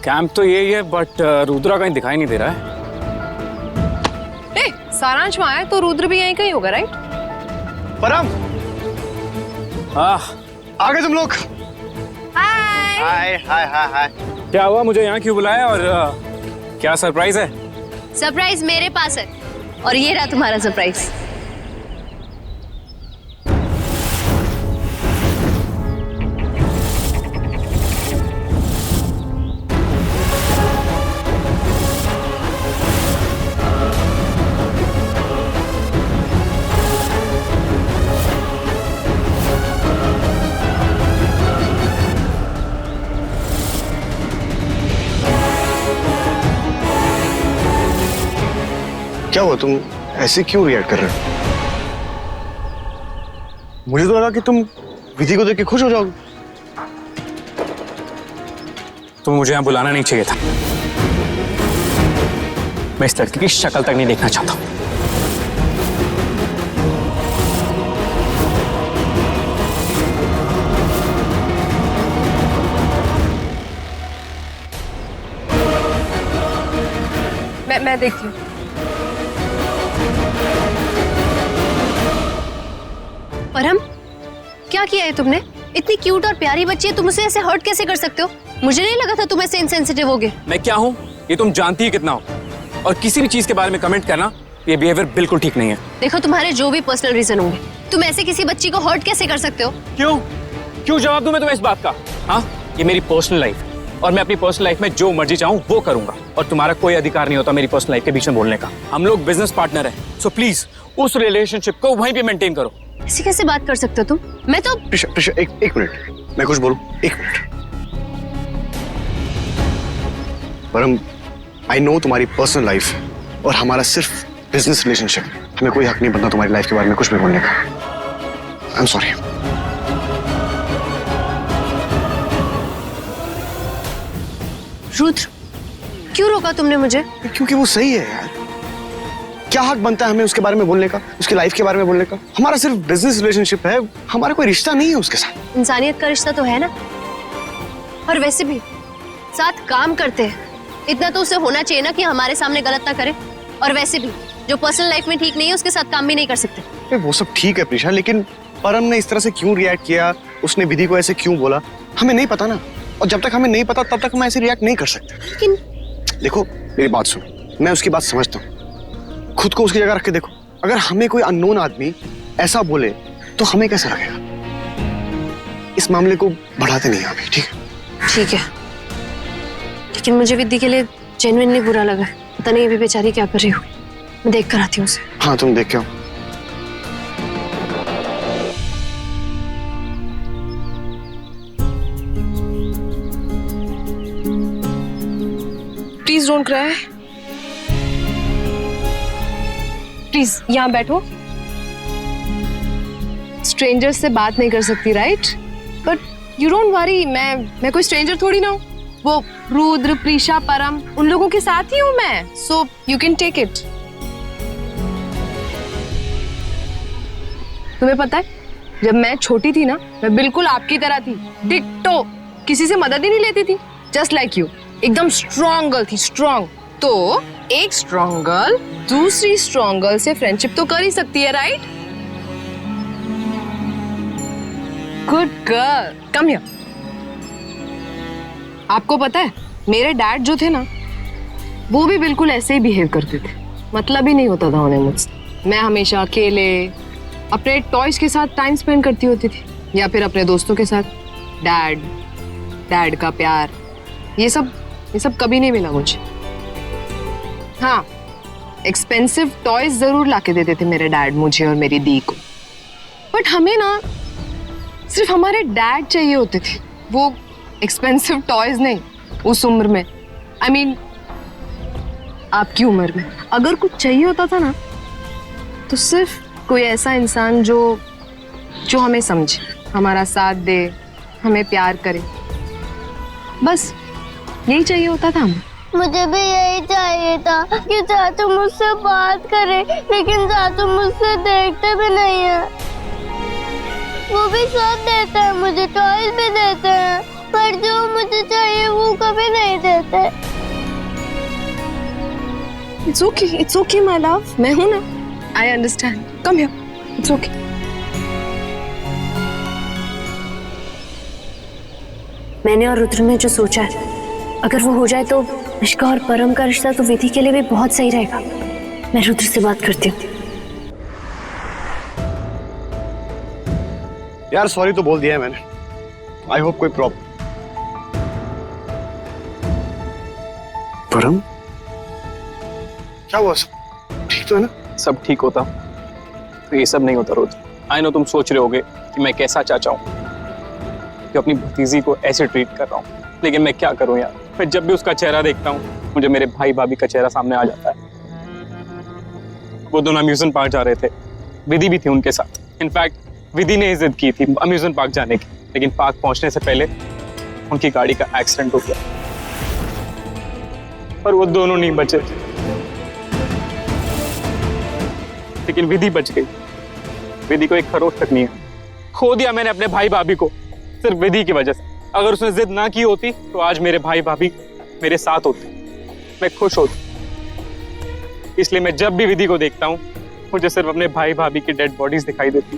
Camp तो यही है बट रुद्रा कहीं दिखाई नहीं दे रहा है। सारांश वहां है तो रुद्र भी यहीं कहीं होगा, राइट? परम, आ गए तुम लोग? हाय हाय हाय हाय हाय। क्या हुआ, मुझे यहाँ क्यों बुलाया और क्या सरप्राइज है? सरप्राइज मेरे पास है और ये रहा तुम्हारा सरप्राइज। क्या हुआ, तुम ऐसे क्यों रिएक्ट कर रहे हो? मुझे तो लगा कि तुम विधि को देख के खुश हो जाओगे। तो मुझे यहाँ बुलाना नहीं चाहिए था। मैं इस लड़की की शक्ल तक नहीं देखना चाहता। मैं देखती हूँ। परम, क्या किया है तुमने? इतनी क्यूट और प्यारी बच्ची है, तुम उसे ऐसे हर्ट कैसे कर सकते हो? मुझे नहीं लगा था तुम ऐसे इनसेंसिटिव होगे। मैं क्या हूँ ये तुम जानती ही कितना हो, और किसी भी चीज के बारे में कमेंट करना ये बिहेवियर बिल्कुल ठीक नहीं है। देखो, तुम्हारे जो भी पर्सनल रीजन होंगे, तुम ऐसे किसी बच्ची को हर्ट कैसे कर सकते हो? क्यों जवाब दूं मैं तुम्हें इस बात का? हाँ, ये मेरी पर्सनल लाइफ है और मैं अपनी पर्सनल लाइफ में जो मर्जी चाहूँ वो करूंगा, और तुम्हारा कोई अधिकार नहीं होता मेरी पर्सनल लाइफ के बीच में बोलने का। हम लोग बिजनेस पार्टनर हैं, सो प्लीज उस रिलेशनशिप को वहीं पे मेंटेन करो। ऐसे कैसे बात कर सकते हो तुम? मैं तो प्रिशा, एक मिनट, मैं कुछ बोलूं? एक मिनट। परम, आई नो तुम्हारी पर्सनल लाइफ है और हमारा सिर्फ बिजनेस रिलेशनशिप है। हमें कोई हक नहीं बनता तुम्हारी लाइफ के बारे में कुछ भी बोलने का। I am sorry. रुद्र, क्यों रोका तुमने मुझे? क्योंकि वो सही है यार। क्या हक बनता है हमें उसके बारे में बोलने का, उसकी लाइफ के बारे में बोलने का? हमारा सिर्फ बिजनेस रिलेशनशिप है, हमारा कोई रिश्ता नहीं है उसके साथ। इंसानियत का रिश्ता तो है ना। और वैसे भी साथ काम करते हैं, इतना तो उसे होना चाहिए ना कि हमारे सामने गलत ना करे। और वैसे भी जो पर्सनल लाइफ में ठीक नहीं है उसके साथ काम भी नहीं कर सकते। वो सब ठीक है प्रिशा, लेकिन परम ने इस तरह से क्यों रिएक्ट किया, उसने विधि को ऐसे क्यों बोला, हमें नहीं पता ना। और जब तक हमें नहीं पता तब तक हम ऐसे रिएक्ट नहीं कर सकते। लेकिन देखो मेरी बात सुनो, मैं उसकी बात समझता हूँ। खुद को उसकी जगह रख के देखो, अगर हमें कोई अननोन आदमी ऐसा बोले तो हमें कैसा लगेगा? इस मामले को बढ़ाते नहीं अभी, ठीक है? ठीक है, लेकिन मुझे विधि के लिए जेन्युइनली बुरा लगा। पता नहीं अभी बेचारी क्या कर रही हो। मैं देख कर आती हूँ उसे। हाँ, तुम देख के आओ। Please don't cry. प्लीज यहाँ बैठो। स्ट्रेंजर से बात नहीं कर सकती, right? But you don't worry, मैं कोई स्ट्रेंजर थोड़ी ना हूँ। वो रुद्र, प्रीशा, परम, उन लोगों के साथ ही हूँ मैं, so you can take it. तुम्हें पता है, जब मैं छोटी थी ना, मैं बिल्कुल आपकी तरह थी, डिट्टो। किसी से मदद ही नहीं लेती थी, जस्ट लाइक यू। एकदम स्ट्रॉन्ग गर्ल थी, स्ट्रॉन्ग। तो एक स्ट्रॉन्ग गर्ल दूसरी स्ट्रॉन्ग गर्ल से फ्रेंडशिप तो कर ही सकती है, right? Good girl, come here. आपको पता है, मेरे डैड जो थे ना, वो भी बिल्कुल ऐसे ही बिहेव करते थे। मतलब ही नहीं होता था उन्हें मुझसे। मैं हमेशा अकेले अपने टॉयज के साथ टाइम स्पेंड करती होती थी, या फिर अपने दोस्तों के साथ। डैड का प्यार, ये सब कभी नहीं मिला मुझे। हाँ, एक्सपेंसिव टॉयज जरूर लाके देते थे मेरे डैड मुझे और मेरी दी को, बट हमें ना सिर्फ हमारे डैड चाहिए होते थे, वो एक्सपेंसिव टॉयज नहीं। उस उम्र में, आई मीन आपकी उम्र में, अगर कुछ चाहिए होता था ना, तो सिर्फ कोई ऐसा इंसान जो हमें समझे, हमारा साथ दे, हमें प्यार करे, बस यही चाहिए होता था हमें। मुझे भी यही चाहिए था कि चाचू मुझसे बात करे, लेकिन चाचू मुझसे देखते भी नहीं है। वो भी सब देते हैं, मुझे टॉयज भी देते हैं, पर जो मुझे चाहिए वो कभी नहीं देते। बात है। इट्स ओके माय लव, मैं हूं ना, I understand, come here, it's okay. मैंने और रुद्र ने जो सोचा है, अगर वो हो जाए तो निष्का और परम का रिश्ता तो विधि के लिए भी बहुत सही रहेगा। मैं रुद्र से बात करती हूँ। यार सॉरी तो बोल दिया है मैंने, आई होप कोई प्रॉब्लम। परम क्या हुआ, सब ठीक तो है ना? सब ठीक होता तो ये सब नहीं होता रुद्र। आई नो तुम सोच रहे होगे कि मैं कैसा चाचा हूँ कि अपनी भतीजी को ऐसे ट्रीट कर रहा हूँ, लेकिन मैं क्या करूँ यार। मैं जब भी उसका चेहरा देखता हूँ मुझे मेरे भाई भाभी का चेहरा सामने आ जाता है। वो दोनों अम्यूजमेंट पार्क जा रहे थे, विधि भी थी उनके साथ। इनफैक्ट विधि ने जिद की थी अम्यूजमेंट पार्क जाने की, लेकिन पार्क पहुंचने से पहले उनकी गाड़ी का एक्सीडेंट हो गया और वो दोनों नहीं बचे, लेकिन विधि बच गई। विधि को एक खरोच तक नहीं है। खो दिया मैंने अपने भाई भाभी को सिर्फ विधि की वजह से। अगर उसने जिद ना की होती तो आज मेरे भाई भाभी मेरे साथ होते, मैं खुश होता। इसलिए मैं जब भी विधि को देखता हूँ मुझे सिर्फ अपने भाई भाभी की डेड बॉडीज दिखाई देती।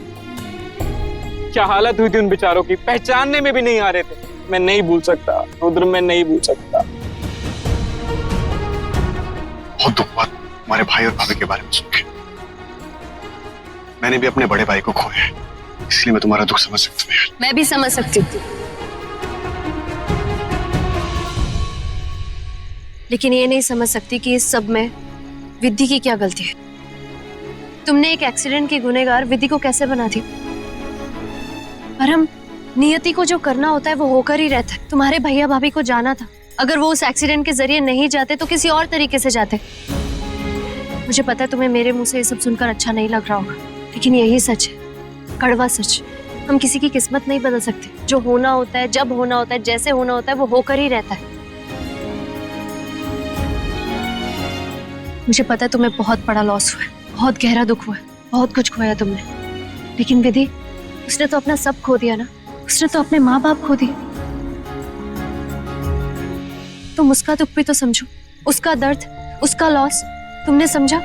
क्या हालत हुई थी उन बेचारों की, पहचानने में भी नहीं आ रहे थे। मैं नहीं भूल सकता रुद्र, मैं नहीं भूल सकता। बहुत दुख हुआ हमारे भाई और भाभी के बारे में सुन के। मैंने भी अपने बड़े भाई को खोया है, इसलिए मैं तुम्हारा दुख समझ सकती हूँ। मैं भी समझ सकती हूँ, लेकिन ये नहीं समझ सकती कि इस सब में विधि की क्या गलती है। तुमने एक एक्सीडेंट की गुनहगार विधि को कैसे बना दी? पर हम नियति को जो करना होता है वो होकर ही रहता है। तुम्हारे भैया भाभी को जाना था, अगर वो उस एक्सीडेंट के जरिए नहीं जाते तो किसी और तरीके से जाते। मुझे पता है तुम्हें मेरे मुंह से ये सब सुनकर अच्छा नहीं लग रहा होगा, लेकिन यही सच है, कड़वा सच। हम किसी की किस्मत नहीं बदल सकते। जो होना होता है, जब होना होता है, जैसे होना होता है वो होकर ही रहता है। मुझे पता है तुम्हें बहुत बड़ा लॉस हुआ है, बहुत गहरा दुख हुआ है, बहुत कुछ खोया तुमने, लेकिन विधि उसने तो अपना सब खो दिया ना। उसने तो अपने माँ बाप खो दिए। तुम उसका दुख भी तो समझो, उसका दर्द, उसका लॉस तुमने समझा।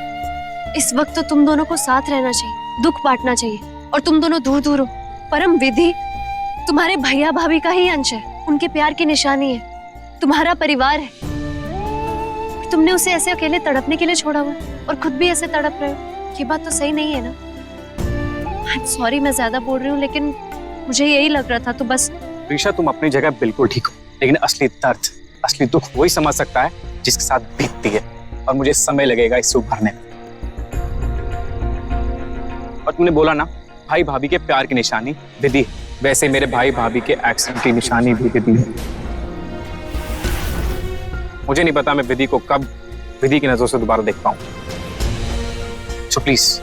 इस वक्त तो तुम दोनों को साथ रहना चाहिए, दुख बांटना चाहिए, और तुम दोनों दूर दूर हो। परम विधि तुम्हारे भैया भाभी का ही अंश है, उनके प्यार की निशानी है, तुम्हारा परिवार है। तुमने उसे ऐसे अकेले तड़पने के लिए छोड़ा हुआ और खुद भी ऐसे तड़प रहे हो। ये बात तो सही नहीं है ना। सॉरी मैं ज्यादा बोल रही हूँ, लेकिन मुझे यही लग रहा था तो बस। ऋषा तुम अपनी जगह बिल्कुल ठीक हो, लेकिन असली दर्द, असली दुख वही समझ सकता है जिसके साथ बीतती है, और मुझे समय लगेगा इससे उभरने में। और तुमने बोला ना भाई भाभी के प्यार की निशानी विधि, वैसे मेरे भाई भाभी के एक्सीडेंट की निशानी भी विधि है। मुझे नहीं पता मैं विधि को कब विधि की नजरों से दोबारा देख पाऊं। सो प्लीज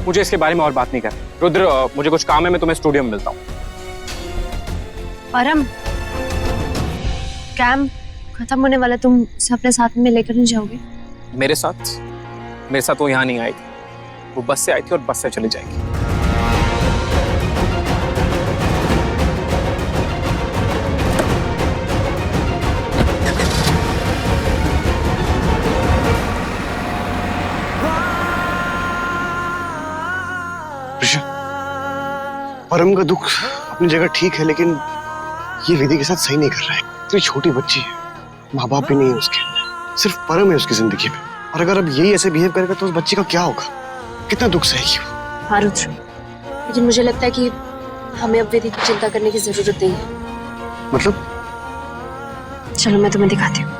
मुझे इसके बारे में और बात नहीं कर। रुद्र मुझे कुछ काम है, मैं तुम्हें स्टूडियो में मिलता हूँ। परम कैंप खत्म होने वाला, तुम उसे अपने साथ में लेकर नहीं जाओगे? मेरे साथ वो यहाँ नहीं आएगी, वो बस से आई थी और बस से चली जाएगी। परम का दुख अपनी जगह ठीक है, लेकिन ये विधि के साथ सही नहीं कर रहा है। इतनी छोटी बच्ची है, माँ बाप भी नहीं है उसके, सिर्फ परम है उसकी जिंदगी में, और अगर अब यही ऐसे बिहेव करेगा तो उस बच्ची का क्या होगा? कितना दुख सहेगी वो। हाँ रुद्र, लेकिन मुझे लगता है कि हमें अब विधि की चिंता करने की जरूरत नहीं है। मतलब? चलो मैं तुम्हें दिखाती हूँ।